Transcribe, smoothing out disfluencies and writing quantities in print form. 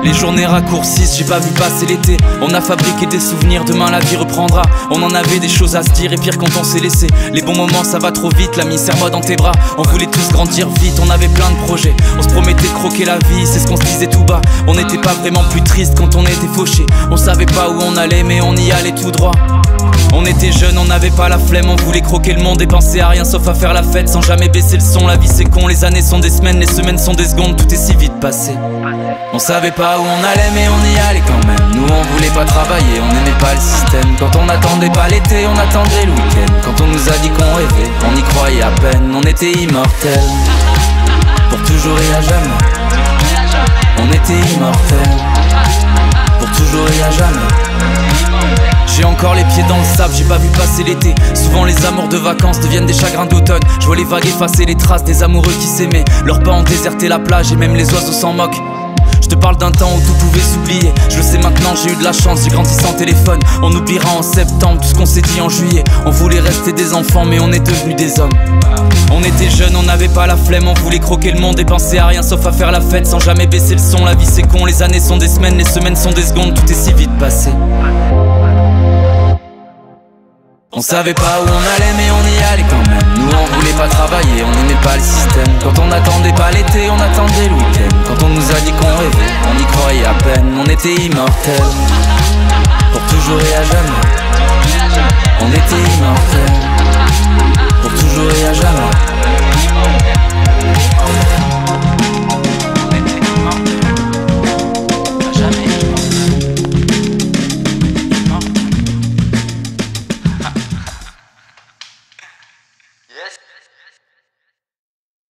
Les journées raccourcissent, j'ai pas vu passer l'été. On a fabriqué des souvenirs, demain la vie reprendra. On en avait des choses à se dire et pire quand on s'est laissé. Les bons moments ça va trop vite, l'ami serre-moi dans tes bras. On voulait tous grandir vite, on avait plein de projets. On se promettait de croquer la vie, c'est ce qu'on se disait tout bas. On n'était pas vraiment plus triste quand on était fauché. On savait pas où on allait mais on y allait tout droit. On était jeunes, on n'avait pas la flemme, on voulait croquer le monde et penser à rien sauf à faire la fête sans jamais baisser le son. La vie c'est con, les années sont des semaines, les semaines sont des secondes, tout est si vite passé. On savait pas où on allait mais on y allait quand même. Nous on voulait pas travailler, on n'aimait pas le système. Quand on n'attendait pas l'été, on attendait le week-end. Quand on nous a dit qu'on rêvait, on y croyait à peine. On était immortels, pour toujours et à jamais. On était immortels, pour toujours et à jamais. J'ai encore les pieds dans le sable, j'ai pas vu passer l'été. Souvent les amours de vacances deviennent des chagrins d'automne. Je vois les vagues effacer les traces des amoureux qui s'aimaient. Leurs pas ont déserté la plage et même les oiseaux s'en moquent. Je te parle d'un temps où tout pouvait s'oublier. Je le sais maintenant, j'ai eu de la chance, j'ai grandi sans téléphone. On oubliera en septembre tout ce qu'on s'est dit en juillet. On voulait rester des enfants mais on est devenus des hommes. On était jeunes, on n'avait pas la flemme. On voulait croquer le monde et penser à rien sauf à faire la fête sans jamais baisser le son. La vie c'est con, les années sont des semaines, les semaines sont des secondes. Tout est si vite passé. On savait pas où on allait mais on y allait quand même. Nous on voulait pas travailler, on n'aimait pas le système. Quand on n'attendait pas l'été, on attendait le week-end. Quand on nous a dit qu'on rêvait, on y croyait à peine. On était immortels, pour toujours et à jamais. On était immortels, pour toujours et à jamais. Yes.